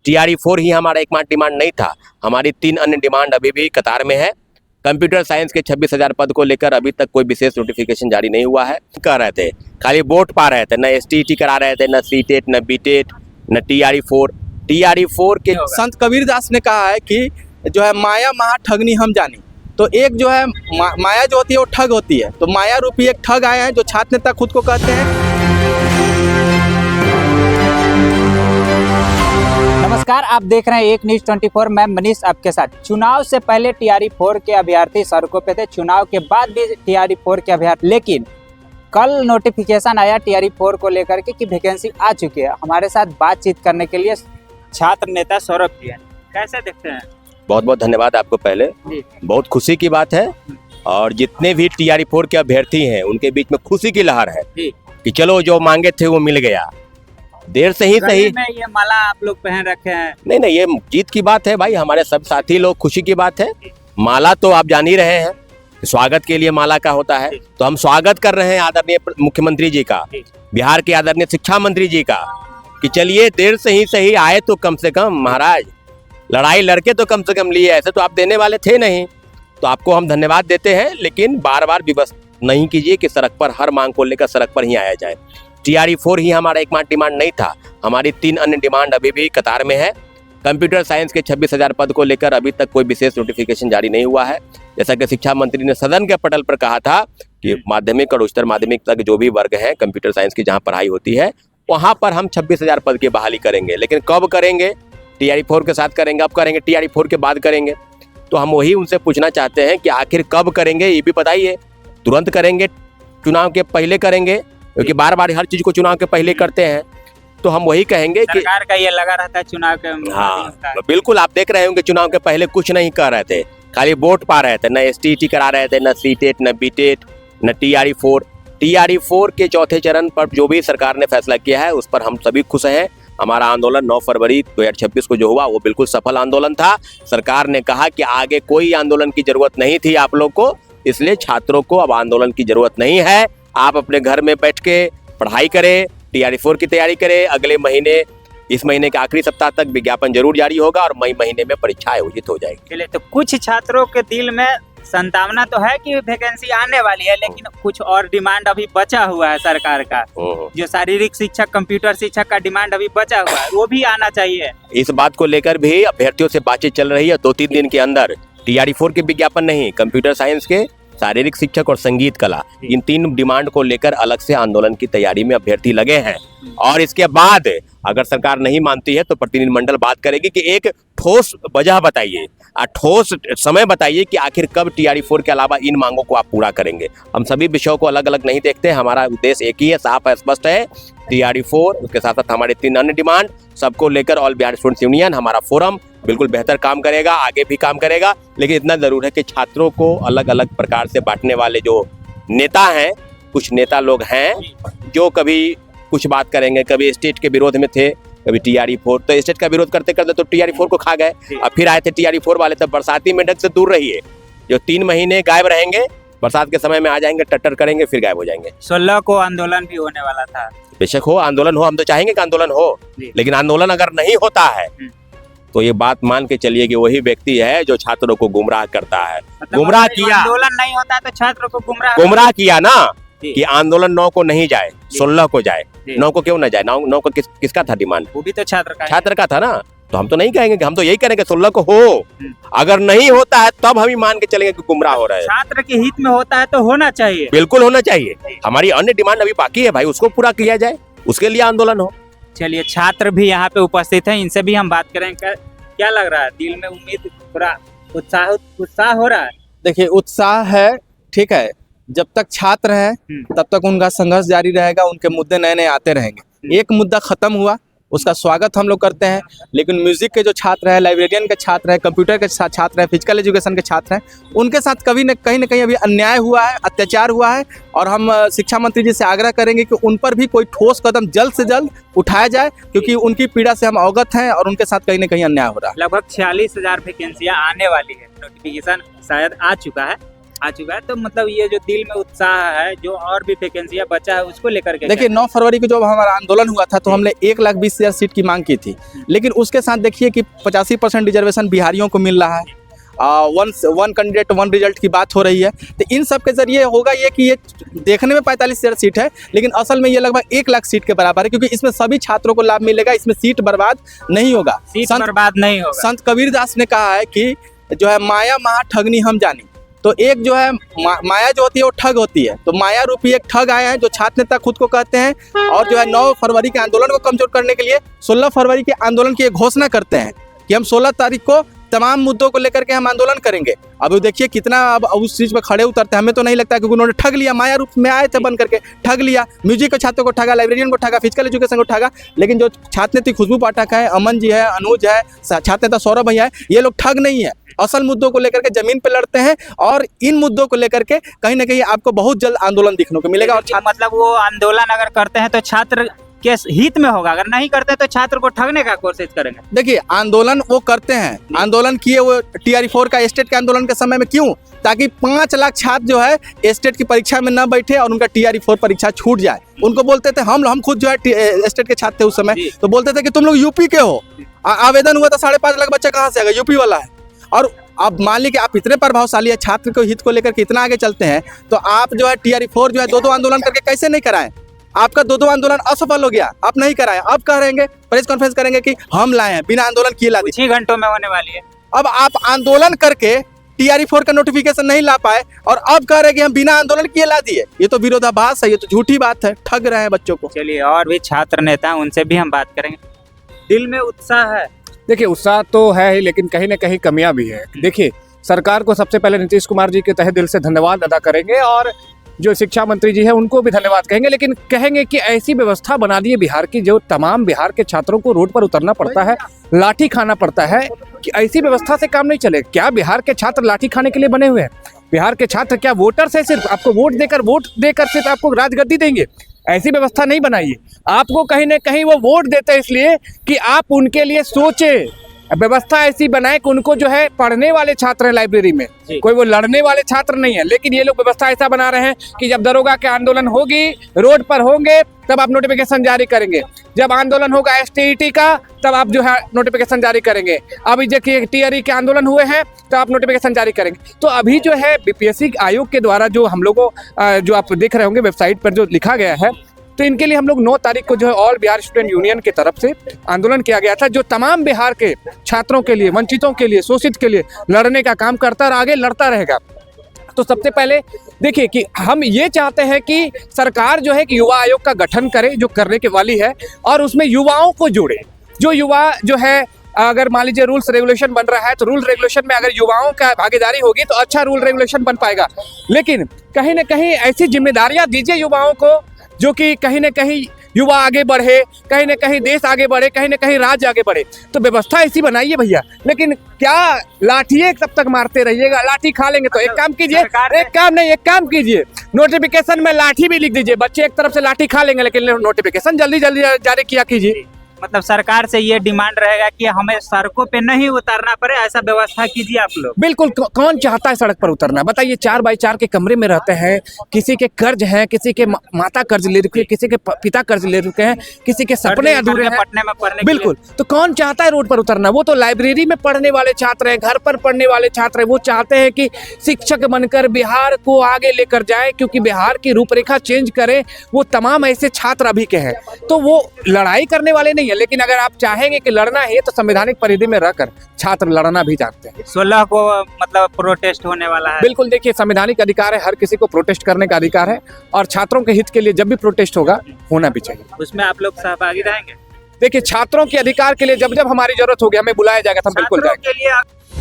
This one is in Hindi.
TRE 4 ही हमारा एकमात्र डिमांड नहीं था। हमारी 3 अन्य डिमांड अभी भी कतार में है। कंप्यूटर साइंस के 26,000 पद को लेकर अभी तक कोई विशेष नोटिफिकेशन जारी नहीं हुआ है। कह रहे थे खाली वोट पा रहे थे, न STET करा रहे थे, न CTET, न BTET, न TRE 4 के संत कबीर दास ने कहा है कि जो है माया महा ठगनी हम जानी। तो एक जो है माया जो होती है वो ठग होती है। तो माया रूपी एक ठग आए हैं जो छात्र नेता खुद को कहते हैं। नमस्कार, आप देख रहे हैं एक न्यूज़ 24। मैं मनीष आपके साथ। चुनाव से पहले TRE 4 के अभ्यर्थी सड़कों पे थे, चुनाव के बाद भी TRE 4 के अभ्यर्थी, लेकिन कल नोटिफिकेशन आया TRE 4 को लेकर के कि वैकेंसी आ चुकी है। हमारे साथ बातचीत करने के लिए छात्र नेता सौरभ जी हैं। कैसे देखते हैं? बहुत बहुत धन्यवाद आपको। पहले बहुत खुशी की बात है और जितने भी TRE 4 के अभ्यर्थी हैं उनके बीच में खुशी की लहर है कि चलो जो मांगे थे वो मिल गया। देर से ही सही में ये माला आप लोग पहन रखे हैं। नहीं, ये जीत की बात है भाई। हमारे सब साथी लोग खुशी की बात है। माला तो आप जान ही रहे हैं, स्वागत के लिए माला का होता है। तो हम स्वागत कर रहे हैं आदरणीय मुख्यमंत्री जी का, बिहार के आदरणीय शिक्षा मंत्री जी का, कि चलिए देर से ही सही आए तो कम से कम महाराज लड़ाई लड़के तो कम से कम लिए। ऐसे तो आप देने वाले थे नहीं, तो आपको हम धन्यवाद देते हैं। लेकिन बार बार विवश नहीं कीजिए कि सड़क पर हर मांग को लेकर सड़क पर ही आया जाए। TRE 4 ही हमारा एकमात्र डिमांड नहीं था। हमारी 3 अन्य डिमांड अभी भी कतार में है। कंप्यूटर साइंस के 26,000 पद को लेकर अभी तक कोई विशेष नोटिफिकेशन जारी नहीं हुआ है। जैसा कि शिक्षा मंत्री ने सदन के पटल पर कहा था कि माध्यमिक और उच्चतर माध्यमिक तक जो भी वर्ग है कंप्यूटर साइंस की जहां पढ़ाई होती है वहां पर हम 26,000 पद की बहाली करेंगे। लेकिन कब करेंगे? TRE 4 के साथ करेंगे, अब करेंगे TRE 4 के बाद करेंगे। तो हम वही उनसे पूछना चाहते हैं कि आखिर कब करेंगे ये भी बताइए। तुरंत करेंगे, चुनाव के पहले करेंगे? क्योंकि बार बार हर चीज को चुनाव के पहले करते हैं। तो हम वही कहेंगे कि सरकार का ये लगा रहता है चुनाव के। हाँ बिल्कुल, आप देख रहे होंगे चुनाव के पहले कुछ नहीं कर रहे थे, खाली वोट पा रहे थे, न STET करा रहे थे, न CTET, न BTET, न TRE 4 के चौथे चरण पर जो भी सरकार ने फैसला किया है उस पर हम सभी खुश हैं। हमारा आंदोलन 9 फरवरी 2026 को जो हुआ वो बिल्कुल सफल आंदोलन था। सरकार ने कहा कि आगे कोई आंदोलन की जरूरत नहीं थी आप लोग को, इसलिए छात्रों को अब आंदोलन की जरूरत नहीं है। आप अपने घर में बैठ के पढ़ाई करें, TRE 4 की तैयारी करें। अगले महीने, इस महीने के आखिरी सप्ताह तक विज्ञापन जरूर जारी होगा और मई महीने में परीक्षा आयोजित हो जाएगी। चलिए, तो कुछ छात्रों के दिल में संभावना तो है कि वैकेंसी आने वाली है, लेकिन कुछ और डिमांड अभी बचा हुआ है सरकार का। जो शारीरिक शिक्षक, कंप्यूटर शिक्षक का डिमांड अभी बचा हुआ है, वो भी आना चाहिए। इस बात को लेकर भी अभ्यर्थियों से बातचीत चल रही है। 2-3 दिन के अंदर TRE 4 के विज्ञापन नहीं, कंप्यूटर साइंस के, शारीरिक शिक्षक और संगीत कला, इन 3 डिमांड को लेकर अलग से आंदोलन की तैयारी में अभ्यर्थी लगे हैं। और इसके बाद अगर सरकार नहीं मानती है तो प्रतिनिधिमंडल बात करेगी कि एक ठोस वजह बताइए, ठोस समय बताइए कि आखिर कब TRE 4 के अलावा इन मांगों को आप पूरा करेंगे। हम सभी विषयों को अलग अलग नहीं देखते, हमारा उद्देश्य एक ही है, साफ है, स्पष्ट है। TRE 4 उसके साथ साथ हमारे 3 अन्य डिमांड, सबको लेकर ऑल बिहार स्टूडेंट्स यूनियन, हमारा फोरम बिल्कुल बेहतर काम करेगा, आगे भी काम करेगा। लेकिन इतना जरूर है कि छात्रों को अलग अलग प्रकार से बांटने वाले जो नेता हैं, कुछ नेता लोग हैं जो कभी कुछ बात करेंगे, कभी स्टेट के विरोध में थे, कभी TRE 4, तो स्टेट का विरोध करते करते तो TRE 4 को खा गए। अब फिर आए थे TRE 4 वाले, तब बरसाती मेंढक से दूर रहिए। जो 3 महीने गायब रहेंगे, बरसात के समय में आ जाएंगे, टट्टर करेंगे, फिर गायब हो जाएंगे। 16 को आंदोलन भी होने वाला था। बेशक हो, आंदोलन हो, हम तो चाहेंगे कि आंदोलन हो, लेकिन आंदोलन अगर नहीं होता है तो ये बात मान के चलिए कि वही व्यक्ति है जो छात्रों को गुमराह करता है। गुमराह किया, आंदोलन नहीं होता तो छात्रों को गुमराह किया ना, कि आंदोलन 9 को नहीं जाए, 16 को जाए। 9 को क्यों ना जाए? 9 को किसका था डिमांड? वो भी तो छात्र का था ना। तो हम तो नहीं कहेंगे कि, हम तो यही करेंगे 16 को हो। अगर नहीं होता है तब हम ही मान के चलेंगे कि गुमराह हो रहा है। छात्र के हित में होता है तो होना चाहिए, बिल्कुल होना चाहिए। हमारी अन्य डिमांड अभी बाकी है भाई, उसको पूरा किया जाए, उसके लिए आंदोलन हो। चलिए, छात्र भी यहाँ पे उपस्थित हैं, इनसे भी हम बात करेंगे। क्या लग रहा है, दिल में उम्मीद, थोड़ा उत्साह हो रहा है? देखिए, उत्साह है, ठीक है। जब तक छात्र हैं तब तक उनका संघर्ष जारी रहेगा, उनके मुद्दे नए नए आते रहेंगे। एक मुद्दा खत्म हुआ, उसका स्वागत हम लोग करते हैं। लेकिन म्यूजिक के जो छात्र हैं, लाइब्रेरियन के छात्र हैं, कंप्यूटर के छात्र हैं, फिजिकल एजुकेशन के छात्र हैं, उनके साथ कहीं न कहीं अभी अन्याय हुआ है, अत्याचार हुआ है। और हम शिक्षा मंत्री जी से आग्रह करेंगे कि उन पर भी कोई ठोस कदम जल्द से जल्द उठाया जाए, क्योंकि उनकी पीड़ा से हम अवगत हैं और उनके साथ कहीं न कहीं अन्याय हो रहा है। लगभग 46,000 वैकेंसियां आने वाली है, नोटिफिकेशन शायद आ चुका है। आ चुका है। तो मतलब ये जो दिल में उत्साह है, जो और भी वैकेंसियां बचा है उसको लेकर के देखिए 9 फरवरी को जब हमारा आंदोलन हुआ था तो हमने 1,20,000 सीट की मांग की थी, लेकिन उसके साथ देखिए कि 85% रिजर्वेशन बिहारियों को मिल रहा है। वन कैंडिडेट वन रिजल्ट की बात हो रही है। तो इन सब के जरिए होगा ये कि ये देखने में 45,000 सीट है, लेकिन असल में ये लगभग 1 लाख सीट के बराबर है, क्योंकि इसमें सभी छात्रों को लाभ मिलेगा, इसमें सीट बर्बाद नहीं होगा। सीट बर्बाद नहीं होगा। संत कबीरदास ने कहा है कि जो है माया महा ठगनी हम जानी। तो एक जो है माया जो होती है वो ठग होती है, तो माया रूपी एक ठग आए हैं जो छात्र नेता खुद को कहते हैं, और जो है 9 फरवरी के आंदोलन को कमजोर करने के लिए 16 फरवरी के आंदोलन की घोषणा करते हैं कि हम 16 तारीख को तमाम मुद्दों को लेकर के हम आंदोलन करेंगे। अब देखिए कितना अब उस चीज में खड़े उतरते हैं, हमें तो नहीं लगता क्योंकि उन्होंने ठग लिया, माया रूप में आए थे बन करके ठग लिया। म्यूजिक के छात्रों को ठगा, लाइब्रेरियन को ठगा, फिजिकल एजुकेशन को ठगा, लेकिन जो छात्र नेत्री खुशबू पाठक है, अमन जी है, अनुज है, छात्र नेता सौरभ भैया है, ये लोग ठग नहीं है। असल मुद्दों को लेकर के जमीन पे लड़ते हैं, और इन मुद्दों को लेकर के कहीं ना कहीं आपको बहुत जल्द आंदोलन दिखने को मिलेगा। और मतलब वो आंदोलन अगर करते हैं तो छात्र के हित में होगा, अगर नहीं करते तो छात्र को ठगने का कोशिश करेंगे। देखिए आंदोलन वो करते हैं, आंदोलन किए वो TRE-4 का स्टेट के आंदोलन के समय में क्यों, ताकि 5 लाख छात्र जो है स्टेट की परीक्षा में न बैठे और उनका TRE-4 परीक्षा छूट जाए। उनको बोलते थे, हम खुद जो है स्टेट के छात्र थे उस समय, तो बोलते थे कि तुम लोग यूपी के हो। आवेदन हुआ था 5.5 लाख बच्चा कहाँ से आएगा, यूपी वाला है। और अब मान लीजिए आप इतने प्रभावशाली है, छात्र को हित को लेकर के इतना आगे चलते हैं, तो आप जो है TRE-4 जो है 2-2 आंदोलन करके कैसे नहीं कराएं। आपका 2-2 आंदोलन असफल हो गया, आप नहीं कराए, अब कह रहेंगे प्रेस कॉन्फ्रेंस करेंगे कि हम लाए हैं, बिना आंदोलन किए ला दी। 6 घंटों में होने वाली है। अब आप आंदोलन करके TRE-4 का नोटिफिकेशन नहीं ला पाए और अब कह रहे हैं कि हम बिना आंदोलन किए ला दिए। ये तो विरोधाभास है, ये तो झूठी बात है, ठग रहे हैं बच्चों को। चलिए और भी छात्र नेता हैं, उनसे भी हम बात करेंगे। दिल में उत्साह है। देखिए उत्साह तो है ही, लेकिन कहीं ना कहीं कमियां भी है। देखिए सरकार को सबसे पहले नीतीश कुमार जी के तहे दिल से धन्यवाद अदा करेंगे, और जो शिक्षा मंत्री जी हैं उनको भी धन्यवाद कहेंगे, लेकिन कहेंगे कि ऐसी व्यवस्था बना दी है बिहार की, जो तमाम बिहार के छात्रों को रोड पर उतरना पड़ता है, लाठी खाना पड़ता है, कि ऐसी व्यवस्था से काम नहीं चले। क्या बिहार के छात्र लाठी खाने के लिए बने हुए हैं? बिहार के छात्र क्या वोटर्स है, सिर्फ आपको वोट देकर सिर्फ आपको राजगद्दी देंगे? ऐसी व्यवस्था नहीं बनाइए। आपको कहीं ना कहीं वो वोट देते हैं इसलिए कि आप उनके लिए सोचे, व्यवस्था ऐसी बनाए कि उनको जो है पढ़ने वाले छात्र हैं लाइब्रेरी में, कोई वो लड़ने वाले छात्र नहीं है। लेकिन ये लोग व्यवस्था ऐसा बना रहे हैं कि जब दरोगा के आंदोलन होगी, रोड पर होंगे, तब आप नोटिफिकेशन जारी करेंगे। जब आंदोलन होगा STET का, तब आप जो है नोटिफिकेशन जारी करेंगे। अभी देखिए TRE के आंदोलन हुए हैं, तो आप नोटिफिकेशन जारी करेंगे। तो अभी जो है BPSC आयोग के द्वारा जो हम लोगों जो आप देख रहे होंगे वेबसाइट पर जो लिखा गया है, तो इनके लिए हम लोग 9 तारीख को जो है ऑल बिहार स्टूडेंट यूनियन की तरफ से आंदोलन किया गया था, जो तमाम बिहार के छात्रों के लिए, वंचितों के लिए, शोषित के लिए लड़ने का काम करता और आगे लड़ता रहेगा। तो सबसे पहले देखिए कि हम ये चाहते हैं कि सरकार जो है कि युवा आयोग का गठन करे, जो करने के वाली है, और उसमें युवाओं को जोड़े। जो युवा जो है, अगर मान लीजिए रूल्स रेगुलेशन बन रहा है, तो रूल रेगुलेशन में अगर युवाओं का भागीदारी होगी तो अच्छा रूल रेगुलेशन बन पाएगा। लेकिन कहीं ना कहीं ऐसी जिम्मेदारियां दीजिए युवाओं को, जो कि कहीं ना कहीं युवा आगे बढ़े, कहीं ना कहीं देश आगे बढ़े, कहीं ना कहीं राज्य आगे बढ़े। तो व्यवस्था ऐसी बनाइए भैया। लेकिन क्या लाठी तब तक मारते रहिएगा? लाठी खा लेंगे तो एक काम कीजिए, एक काम कीजिए, नोटिफिकेशन में लाठी भी लिख दीजिए। बच्चे एक तरफ से लाठी खा लेंगे, लेकिन नोटिफिकेशन जल्दी जल्दी जारी किया कीजिए। मतलब सरकार से ये डिमांड रहेगा कि हमें सड़कों पे नहीं उतरना पड़े, ऐसा व्यवस्था कीजिए आप लोग। बिल्कुल, कौन चाहता है सड़क पर उतरना? बताइए, 4x4 के कमरे में रहते हैं, किसी के कर्ज हैं, किसी के माता कर्ज ले रखे हैं, किसी के पिता कर्ज ले रखे हैं, किसी के सपने अधूरे हैं पटने में पढ़ने। बिल्कुल, तो कौन चाहता है रोड पर उतरना? वो तो लाइब्रेरी में पढ़ने वाले छात्र हैं, घर पर पढ़ने वाले छात्र हैं। वो चाहते हैं कि शिक्षक बनकर बिहार को आगे लेकर जाए, क्योंकि बिहार की रूपरेखा चेंज करे। वो तमाम ऐसे छात्र अभी के हैं, तो वो लड़ाई करने वाले नहीं है। लेकिन अगर आप चाहेंगे कि लड़ना है, तो संवैधानिक परिधि में रहकर छात्र लड़ना भी जानते हैं। 16 को मतलब प्रोटेस्ट होने वाला है। बिल्कुल, देखिए संवैधानिक अधिकार है, हर किसी को प्रोटेस्ट करने का अधिकार है, और छात्रों के हित के लिए जब भी प्रोटेस्ट होगा, होना भी चाहिए। उसमें आप लोग सहभागी रहेंगे? देखिए छात्रों के अधिकार के लिए जब जब हमारी जरूरत होगी, हमें बुलाया जाएगा, तो हम बिल्कुल जाएंगे।